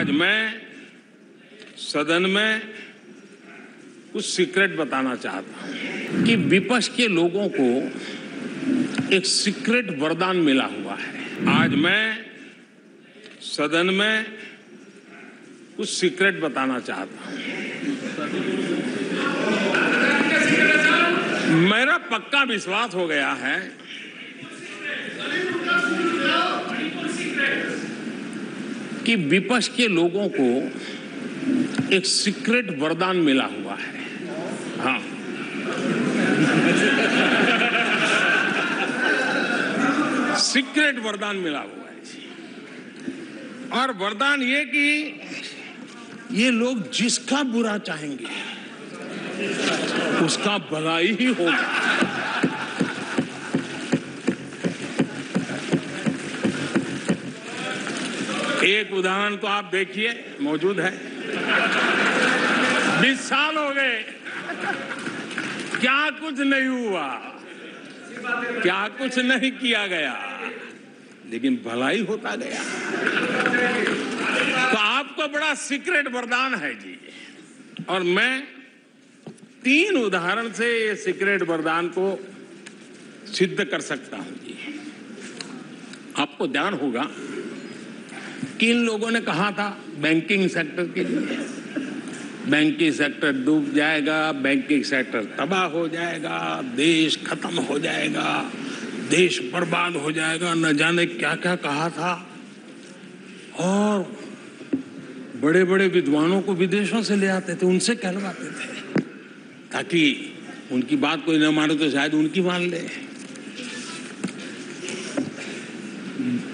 आज मैं सदन में कुछ सीक्रेट बताना चाहता हूं कि विपक्ष के लोगों को एक सीक्रेट वरदान मिला हुआ है। आज मैं सदन में कुछ सीक्रेट बताना चाहता हूं। मेरा पक्का विश्वास हो गया है कि विपक्ष के लोगों को एक सीक्रेट वरदान मिला हुआ है। हाँ, सीक्रेट वरदान मिला हुआ है और वरदान ये कि ये लोग जिसका बुरा चाहेंगे उसका भलाई ही होगा। एक उदाहरण तो आप देखिए, मौजूद है। 20 साल हो गए, क्या कुछ नहीं हुआ, क्या कुछ नहीं किया गया, लेकिन भलाई होता गया। तो आपको बड़ा सीक्रेट वरदान है जी, और मैं 3 उदाहरण से ये सीक्रेट वरदान को सिद्ध कर सकता हूं जी। आपको ध्यान होगा कि इन लोगों ने कहा था बैंकिंग सेक्टर के लिए, बैंकिंग सेक्टर डूब जाएगा, बैंकिंग सेक्टर तबाह हो जाएगा, देश खत्म हो जाएगा, देश बर्बाद हो जाएगा, न जाने क्या क्या कहा था। और बड़े बड़े विद्वानों को विदेशों से ले आते थे, उनसे कहलवाते थे ताकि उनकी बात कोई न माने तो शायद उनकी मान ले।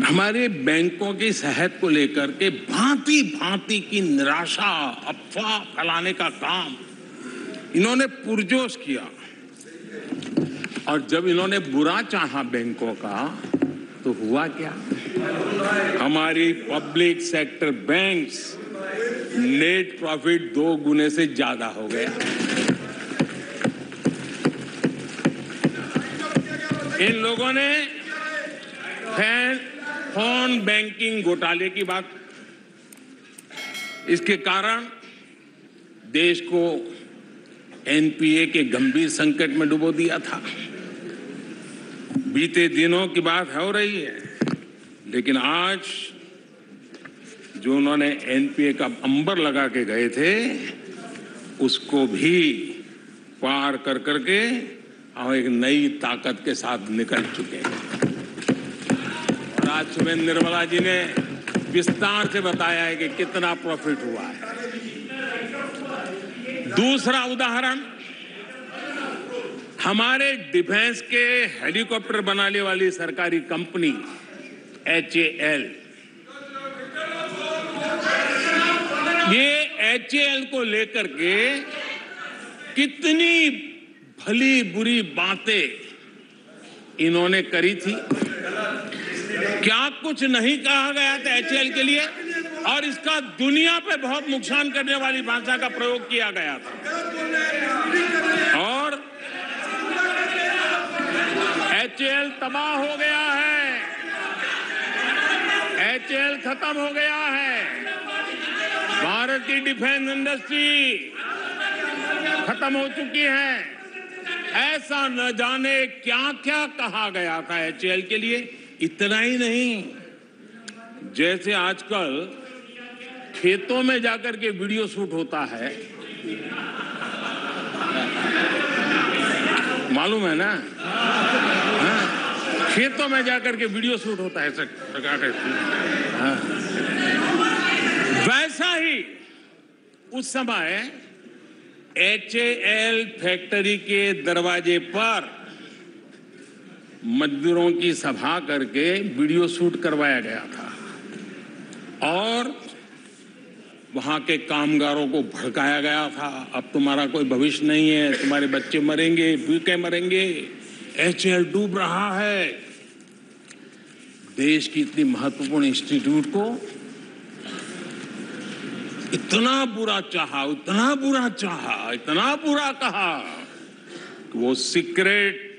हमारे बैंकों की सेहत को लेकर के भांति भांति की निराशा, अफवाह फैलाने का काम इन्होंने पुरजोश किया। और जब इन्होंने बुरा चाहा बैंकों का, तो हुआ क्या? हमारी public sector banks net profit 2 गुने से ज्यादा हो गया। इन लोगों ने फोन बैंकिंग घोटाले की बात, इसके कारण देश को एनपीए के गंभीर संकट में डुबो दिया था। बीते दिनों की बात हो रही है, लेकिन आज जो उन्होंने एनपीए का अंबर लगा के गए थे, उसको भी पार कर करके हम एक नई ताकत के साथ निकल चुके हैं। और आज सुबह निर्मला जी ने विस्तार से बताया है कि कितना प्रॉफिट हुआ है। दूसरा उदाहरण, हमारे डिफेंस के हेलीकॉप्टर बनाने वाली सरकारी कंपनी HAL, ये HAL को लेकर के कितनी भली बुरी बातें इन्होंने करी थी। क्या कुछ नहीं कहा गया था HAL के लिए, और इसका दुनिया पे बहुत नुकसान करने वाली भाषा का प्रयोग किया गया था। और HAL तबाह हो गया है, HAL खत्म हो गया है, भारत की डिफेंस इंडस्ट्री खत्म हो चुकी है। ऐसा न जाने क्या क्या कहा गया था HAL के लिए। इतना ही नहीं, जैसे आजकल खेतों में जाकर के वीडियो शूट होता है, मालूम है ना? खेतों में जाकर के वीडियो शूट होता है, हाँ। वैसा ही उस समय HAL फैक्ट्री के दरवाजे पर मजदूरों की सभा करके वीडियो शूट करवाया गया था और वहां के कामगारों को भड़काया गया था। अब तुम्हारा कोई भविष्य नहीं है, तुम्हारे बच्चे मरेंगे, भूखे मरेंगे, HAL डूब रहा है। देश की इतनी महत्वपूर्ण इंस्टीट्यूट को इतना बुरा चाहा, इतना बुरा चाहा, इतना बुरा कहा कि वो सीक्रेट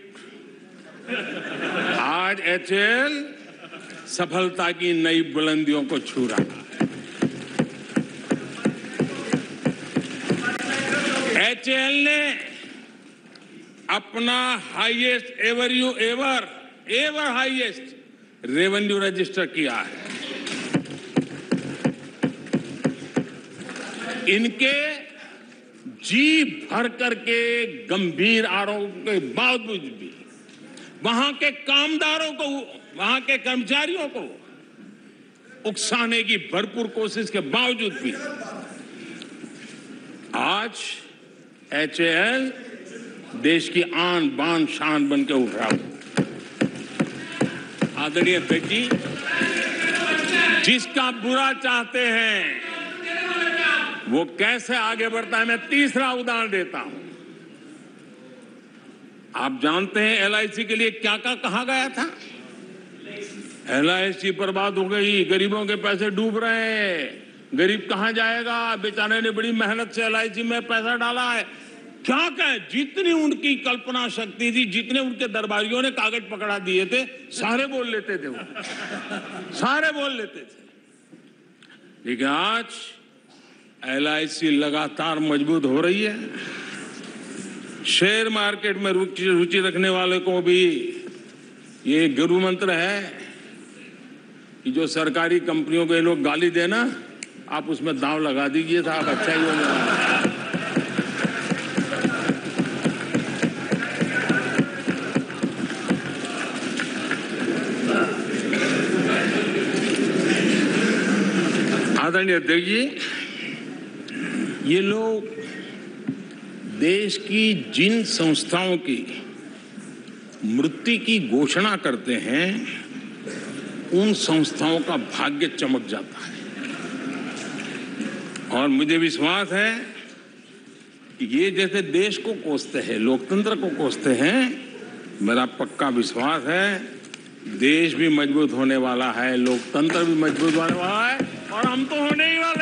आज HAL सफलता की नई बुलंदियों को छू रहा है। HAL ने अपना highest ever highest revenue register किया है। इनके जी भर करके गंभीर आरोप के बावजूद भी वहां के कामदारों को, वहां के कर्मचारियों को उकसाने की भरपूर कोशिश के बावजूद भी आज HAL देश की आन बान शान बन के उठ रहा हूं। आदरणीय अध्यक्ष जी, जिसका बुरा चाहते हैं वो कैसे आगे बढ़ता है, मैं तीसरा उदाहरण देता हूं। आप जानते हैं LIC के लिए क्या क्या कहा गया था? LIC बर्बाद हो गई, गरीबों के पैसे डूब रहे हैं, गरीब कहां जाएगा, बेचारे ने बड़ी मेहनत से LIC में पैसा डाला है। क्या कहें, जितनी उनकी कल्पना शक्ति थी, जितने उनके दरबारियों ने कागज पकड़ा दिए थे, सारे बोल लेते थे वो, सारे बोल लेते थे। लेकिन आज LIC लगातार मजबूत हो रही है। शेयर मार्केट में रुचि रखने वाले को भी ये गुरु मंत्र है कि जो सरकारी कंपनियों के लोग गाली देना, आप उसमें दांव लगा दीजिए साहब, अच्छा ही होगा। आदरणीय अध्यक्ष जी, ये लोग देश की जिन संस्थाओं की मृत्यु की घोषणा करते हैं, उन संस्थाओं का भाग्य चमक जाता है। और मुझे विश्वास है कि ये जैसे देश को कोसते हैं, लोकतंत्र को कोसते हैं, मेरा पक्का विश्वास है देश भी मजबूत होने वाला है, लोकतंत्र भी मजबूत होने वाला है, और हम तो होने ही वाला